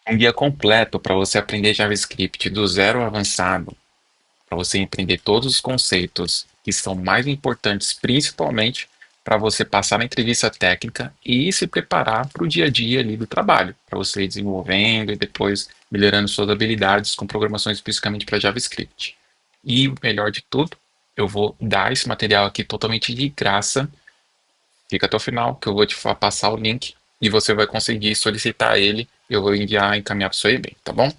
Um guia completo para você aprender JavaScript do zero ao avançado, para você entender todos os conceitos que são mais importantes, principalmente para você passar na entrevista técnica e se preparar para o dia a dia ali do trabalho, para você ir desenvolvendo e depois melhorando suas habilidades com programação especificamente para JavaScript. E o melhor de tudo, eu vou dar esse material aqui totalmente de graça. Fica até o final, que eu vou te passar o link e você vai conseguir solicitar ele. Eu vou enviar e encaminhar para o seu e-mail, tá bom?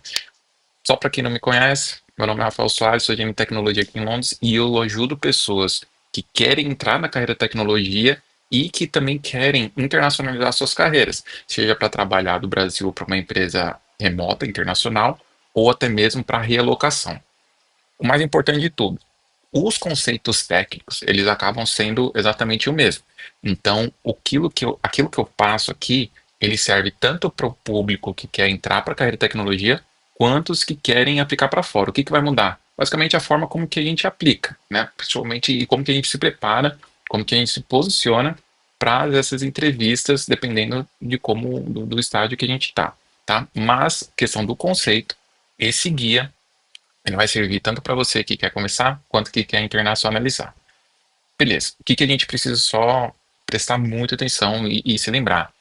Só para quem não me conhece, meu nome é Rafael Soares, sou engenheiro em tecnologia aqui em Londres e eu ajudo pessoas que querem entrar na carreira de tecnologia e que também querem internacionalizar suas carreiras, seja para trabalhar do Brasil para uma empresa remota, internacional, ou até mesmo para realocação. O mais importante de tudo, os conceitos técnicos, eles acabam sendo exatamente o mesmo. Então, aquilo que eu passo aqui, ele serve tanto para o público que quer entrar para a carreira de tecnologia, quanto os que querem aplicar para fora. O que vai mudar? Basicamente a forma como que a gente aplica, né? Principalmente e como que a gente se prepara, como que a gente se posiciona para essas entrevistas, dependendo de como do estágio que a gente está, tá? Mas questão do conceito, esse guia ele vai servir tanto para você que quer começar, quanto que quer internacionalizar. Beleza. O que a gente precisa só prestar muita atenção e se lembrar?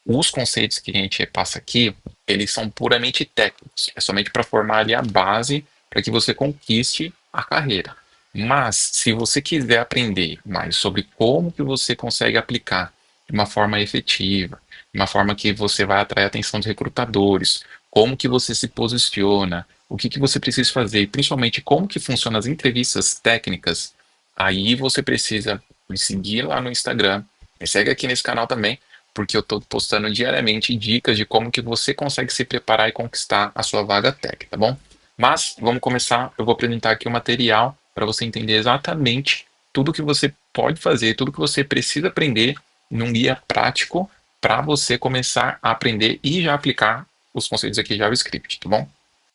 Os conceitos que a gente passa aqui, eles são puramente técnicos. É somente para formar ali a base para que você conquiste a carreira. Mas, se você quiser aprender mais sobre como que você consegue aplicar de uma forma efetiva, de uma forma que você vai atrair a atenção dos recrutadores, como que você se posiciona, o que você precisa fazer, e principalmente como que funcionam as entrevistas técnicas, aí você precisa me seguir lá no Instagram, me segue aqui nesse canal também, porque eu estou postando diariamente dicas de como que você consegue se preparar e conquistar a sua vaga tech, tá bom? Mas vamos começar, eu vou apresentar aqui o material para você entender exatamente tudo que você pode fazer, tudo que você precisa aprender num guia prático para você começar a aprender e já aplicar os conceitos aqui de JavaScript, tá bom?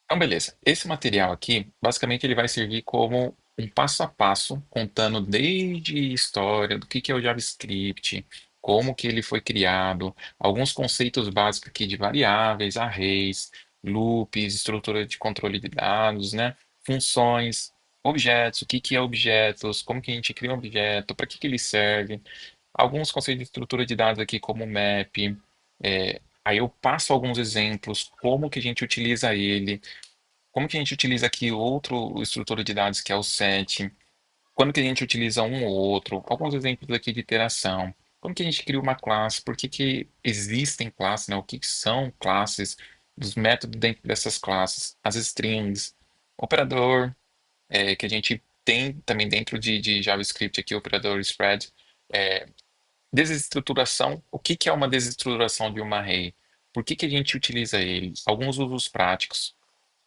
Então, beleza. Esse material aqui, basicamente, ele vai servir como um passo a passo, contando desde história, do que é o JavaScript, como que ele foi criado, alguns conceitos básicos aqui de variáveis, arrays, loops, estrutura de controle de dados, né? Funções, objetos, o que é objetos, como que a gente cria um objeto, para que ele serve, alguns conceitos de estrutura de dados aqui como map, aí eu passo alguns exemplos, como que a gente utiliza ele, como que a gente utiliza aqui outro estrutura de dados que é o set? Quando que a gente utiliza um ou outro? Alguns exemplos aqui de interação. Como que a gente cria uma classe? Por que que existem classes, né? O que que são classes? Os métodos dentro dessas classes, as strings, operador, que a gente tem também dentro de JavaScript aqui, o operador spread. É, desestruturação, o que que é uma desestruturação de uma array? Por que que a gente utiliza ele? Alguns usos práticos.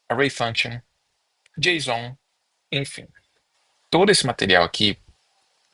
Array function, JSON, enfim. Todo esse material aqui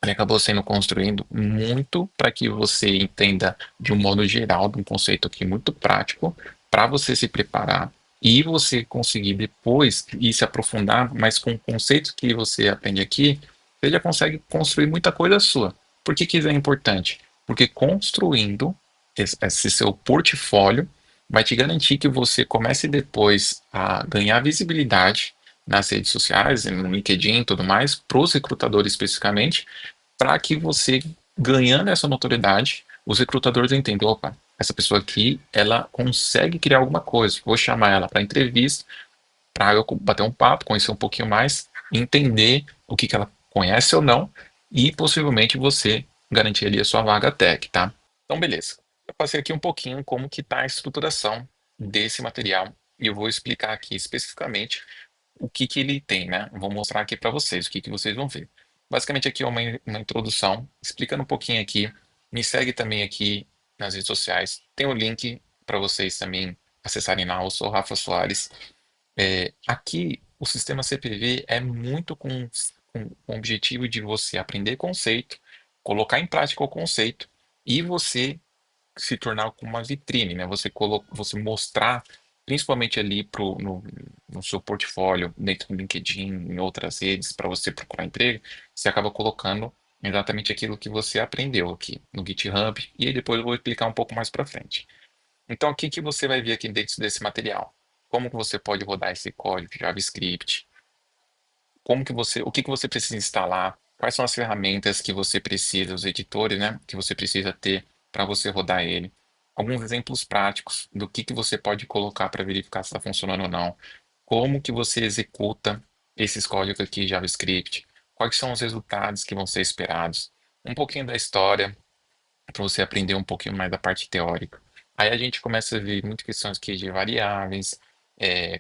ele acabou sendo construído muito para que você entenda de um modo geral, de um conceito aqui muito prático, para você se preparar e você conseguir depois ir se aprofundar, mas com conceitos que você aprende aqui, você já consegue construir muita coisa sua. Por que que isso é importante? Porque construindo esse seu portfólio vai te garantir que você comece depois a ganhar visibilidade nas redes sociais, no LinkedIn e tudo mais, para os recrutadores especificamente, para que você, ganhando essa notoriedade, os recrutadores entendam, opa, essa pessoa aqui, ela consegue criar alguma coisa, vou chamar ela para entrevista, para eu bater um papo, conhecer um pouquinho mais, entender o que ela conhece ou não, e possivelmente você garantir ali a sua vaga tech, tá? Então, beleza. Eu passei aqui um pouquinho como que está a estruturação desse material, e eu vou explicar aqui especificamente o que que ele tem, né? Vou mostrar aqui para vocês, o que que vocês vão ver. Basicamente aqui é uma introdução, explicando um pouquinho aqui. Me segue também aqui nas redes sociais. Tem o link para vocês também acessarem lá. Eu sou o Rafa Soares. Aqui o sistema CPV é muito com o objetivo de você aprender conceito, colocar em prática o conceito e você se tornar como uma vitrine, né? Você mostrar, principalmente ali no seu portfólio, dentro do LinkedIn, em outras redes, para você procurar emprego, você acaba colocando exatamente aquilo que você aprendeu aqui no GitHub, e aí depois eu vou explicar um pouco mais para frente. Então, o que que você vai ver aqui dentro desse material? Como que você pode rodar esse código JavaScript? Como que você, o que que você precisa instalar? Quais são as ferramentas que você precisa, os editores, né, que você precisa ter para você rodar ele? Alguns exemplos práticos do que você pode colocar para verificar se está funcionando ou não. Como que você executa esses códigos aqui JavaScript? Quais são os resultados que vão ser esperados? Um pouquinho da história, para você aprender um pouquinho mais da parte teórica. Aí a gente começa a ver muitas questões aqui de variáveis,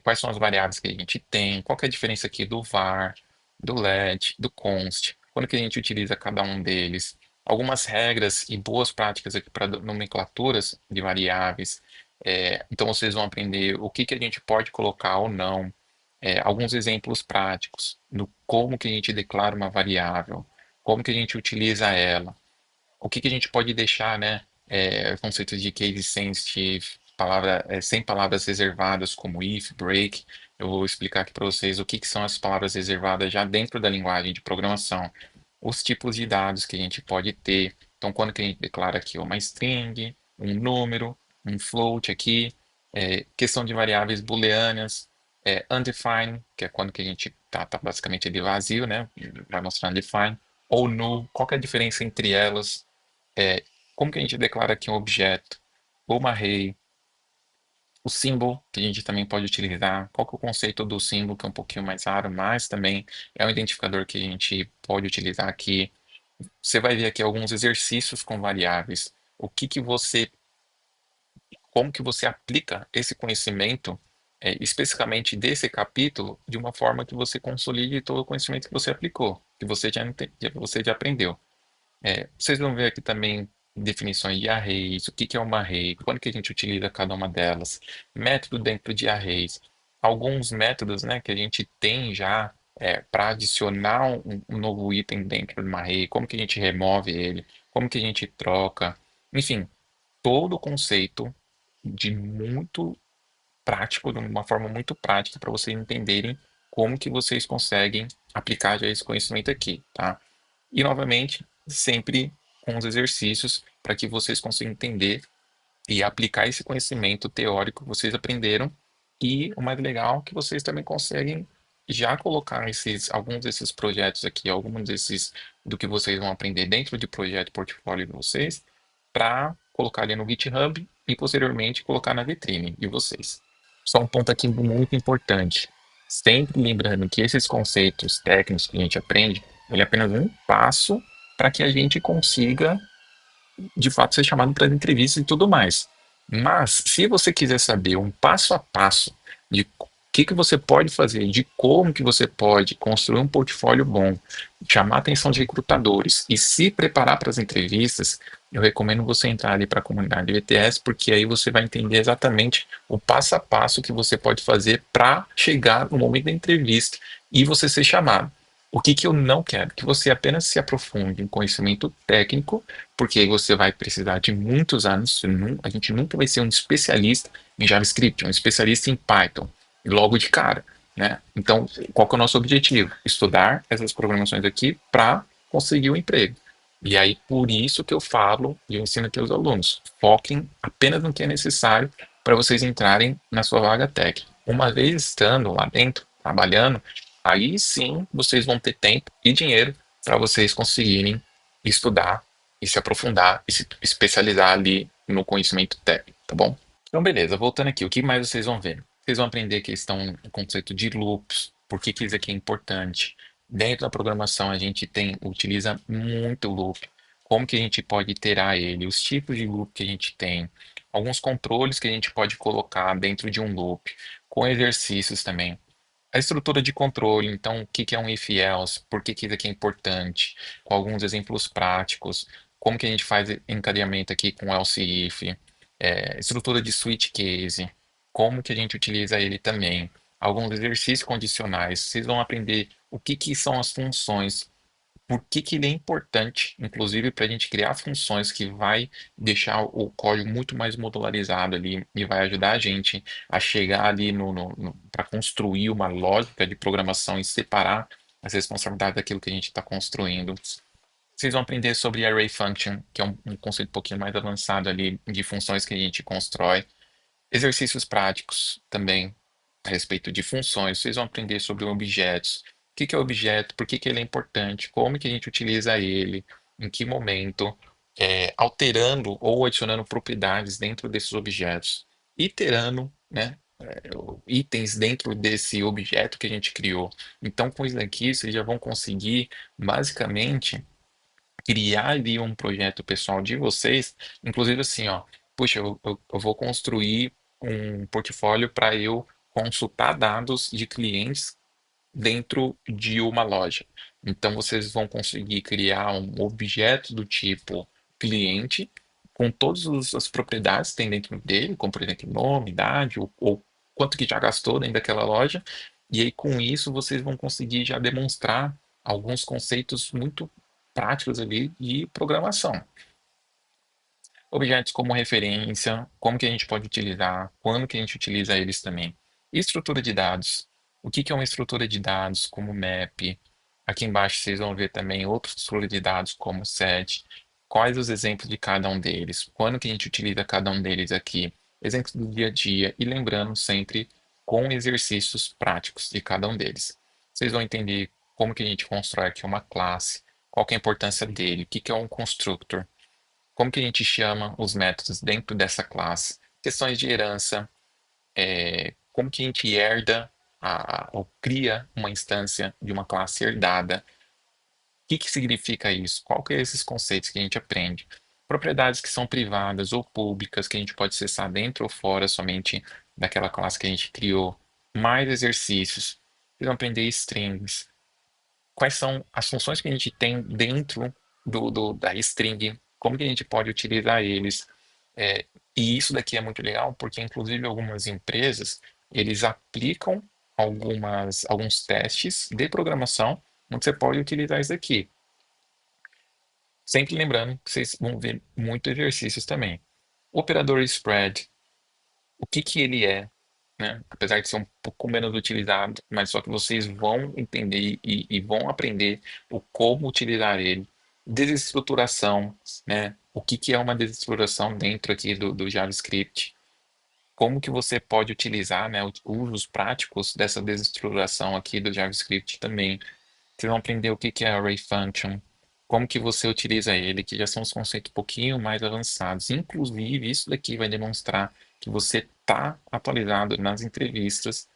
quais são as variáveis que a gente tem, qual que é a diferença aqui do var, do let, do const, quando que a gente utiliza cada um deles, algumas regras e boas práticas aqui para nomenclaturas de variáveis. Então vocês vão aprender o que que a gente pode colocar ou não, alguns exemplos práticos do como que a gente declara uma variável, como que a gente utiliza ela, o que que a gente pode deixar, né? Conceito de case sensitive, sem palavras reservadas como if, break. Eu vou explicar aqui para vocês o que que são as palavras reservadas já dentro da linguagem de programação. Os tipos de dados que a gente pode ter. Então, quando que a gente declara aqui uma string, um número, um float aqui, questão de variáveis booleanas, undefined, que é quando que a gente tá basicamente ali vazio, né? Vai mostrar undefined, ou null, qual que é a diferença entre elas? É, como que a gente declara aqui um objeto, ou uma array, o symbol, que a gente também pode utilizar, qual que é o conceito do symbol, que é um pouquinho mais raro, mas também é um identificador que a gente pode utilizar aqui. Você vai ver aqui alguns exercícios com variáveis. Como que você aplica esse conhecimento, especificamente desse capítulo, de uma forma que você consolide todo o conhecimento que você aplicou, que você já aprendeu. Vocês vão ver aqui também definições de arrays, o que que é uma array, quando que a gente utiliza cada uma delas, método dentro de arrays, alguns métodos, né, que a gente tem já para adicionar um novo item dentro de uma array, como que a gente remove ele, como que a gente troca, enfim, todo o conceito de muito prático, de uma forma muito prática para vocês entenderem como que vocês conseguem aplicar já esse conhecimento aqui, tá? E novamente, sempre com os exercícios para que vocês consigam entender e aplicar esse conhecimento teórico que vocês aprenderam. E o mais legal é que vocês também conseguem já colocar alguns desses projetos aqui, alguns desses do que vocês vão aprender dentro de projeto portfólio de vocês, para colocar ali no GitHub e posteriormente colocar na vitrine de vocês. Só um ponto aqui muito importante. Sempre lembrando que esses conceitos técnicos que a gente aprende, ele é apenas um passo para que a gente consiga, de fato, ser chamado para entrevistas e tudo mais. Mas, se você quiser saber um passo a passo de o que você pode fazer, de como que você pode construir um portfólio bom, chamar a atenção de recrutadores e se preparar para as entrevistas, eu recomendo você entrar ali para a comunidade VTS, porque aí você vai entender exatamente o passo a passo que você pode fazer para chegar no momento da entrevista e você ser chamado. O que que eu não quero? Que você apenas se aprofunde em conhecimento técnico, porque aí você vai precisar de muitos anos. A gente nunca vai ser um especialista em JavaScript, um especialista em Python, logo de cara, né? Então, qual que é o nosso objetivo? Estudar essas programações aqui para conseguir o emprego. E aí, por isso que eu falo e eu ensino aqui aos alunos, foquem apenas no que é necessário para vocês entrarem na sua vaga técnica. Uma vez estando lá dentro, trabalhando, aí sim vocês vão ter tempo e dinheiro para vocês conseguirem estudar e se aprofundar e se especializar ali no conhecimento técnico, tá bom? Então, beleza, voltando aqui, o que mais vocês vão ver? Vocês vão aprender questão, o conceito de loops, por que que isso aqui é importante. Dentro da programação, a gente utiliza muito loop, como que a gente pode iterar ele, os tipos de loop que a gente tem, alguns controles que a gente pode colocar dentro de um loop, com exercícios também. A estrutura de controle, então, o que que é um if-else, por que que isso aqui é importante, com alguns exemplos práticos, como que a gente faz encadeamento aqui com else-if, estrutura de switch case, como que a gente utiliza ele também, alguns exercícios condicionais, vocês vão aprender o que que são as funções, por que que ele é importante, inclusive para a gente criar funções que vai deixar o código muito mais modularizado ali e vai ajudar a gente a chegar ali para construir uma lógica de programação e separar as responsabilidades daquilo que a gente está construindo. Vocês vão aprender sobre Array Function, que é um conceito um pouquinho mais avançado ali de funções que a gente constrói. Exercícios práticos também a respeito de funções. Vocês vão aprender sobre objetos. O que que é objeto? Por que que ele é importante? Como que a gente utiliza ele? Em que momento? Alterando ou adicionando propriedades dentro desses objetos. Iterando, né? Itens dentro desse objeto que a gente criou. Então, com isso aqui, vocês já vão conseguir, basicamente, criar ali um projeto pessoal de vocês, inclusive assim, ó, puxa, eu vou construir um portfólio para eu consultar dados de clientes dentro de uma loja. Então vocês vão conseguir criar um objeto do tipo cliente com todas as propriedades que tem dentro dele, como por exemplo nome, idade ou quanto que já gastou dentro daquela loja. E aí com isso vocês vão conseguir já demonstrar alguns conceitos muito práticos ali de programação. Objetos como referência, como que a gente pode utilizar, quando que a gente utiliza eles também. E estrutura de dados. O que que é uma estrutura de dados como map? Aqui embaixo vocês vão ver também outras estruturas de dados como set. Quais os exemplos de cada um deles? Quando que a gente utiliza cada um deles aqui? Exemplos do dia a dia e lembrando sempre com exercícios práticos de cada um deles. Vocês vão entender como que a gente constrói aqui uma classe, qual que é a importância dele, o que que é um constructor, como que a gente chama os métodos dentro dessa classe? Questões de herança, como que a gente herda ou cria uma instância de uma classe herdada? O que que significa isso? Qual que é esses conceitos que a gente aprende? Propriedades que são privadas ou públicas, que a gente pode acessar dentro ou fora somente daquela classe que a gente criou. Mais exercícios. Vocês vão aprender strings. Quais são as funções que a gente tem dentro da string, como que a gente pode utilizar eles. É, e isso daqui é muito legal porque, inclusive, algumas empresas, eles aplicam alguns testes de programação onde você pode utilizar isso aqui. Sempre lembrando que vocês vão ver muito exercícios também. Operador spread, o que que ele é, né? Apesar de ser um pouco menos utilizado, mas só que vocês vão entender e vão aprender o como utilizar ele. Desestruturação, né? O que que é uma desestruturação dentro aqui do JavaScript? Como que você pode utilizar, né, os usos práticos dessa desestruturação aqui do JavaScript também. Vocês vão aprender o que que é Array Function, como que você utiliza ele, que já são os conceitos um pouquinho mais avançados. Inclusive, isso daqui vai demonstrar que você está atualizado nas entrevistas,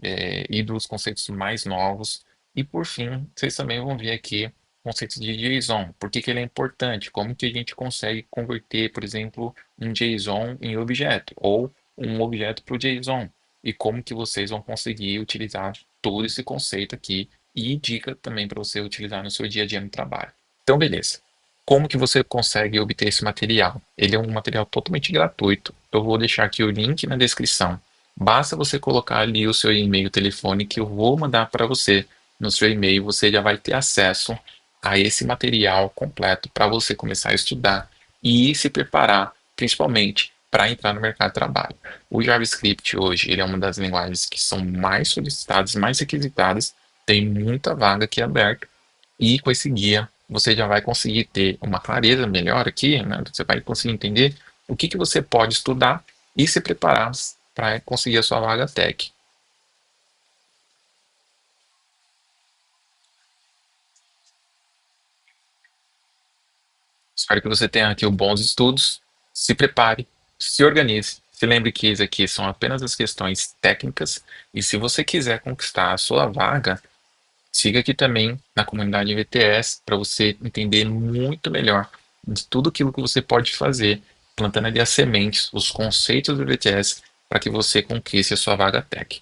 e dos conceitos mais novos. E por fim, vocês também vão ver aqui conceitos de JSON. Por que que ele é importante? Como que a gente consegue converter, por exemplo, um JSON em objeto ou um objeto para o JSON? E como que vocês vão conseguir utilizar todo esse conceito aqui e dica também para você utilizar no seu dia a dia no trabalho. Então, beleza. Como que você consegue obter esse material? Ele é um material totalmente gratuito. Eu vou deixar aqui o link na descrição. Basta você colocar ali o seu e-mail, e telefone que eu vou mandar para você. No seu e-mail você já vai ter acesso a esse material completo para você começar a estudar e se preparar, principalmente para entrar no mercado de trabalho. O JavaScript hoje ele é uma das linguagens que são mais solicitadas, mais requisitadas, tem muita vaga aqui aberta e com esse guia você já vai conseguir ter uma clareza melhor aqui, né? Você vai conseguir entender o que que você pode estudar e se preparar para conseguir a sua vaga tech. Espero que você tenha aqui bons estudos, se prepare, se organize. Se lembre que isso aqui são apenas as questões técnicas e se você quiser conquistar a sua vaga, siga aqui também na comunidade VTS para você entender muito melhor de tudo aquilo que você pode fazer, plantando ali as sementes, os conceitos do VTS para que você conquiste a sua vaga tech.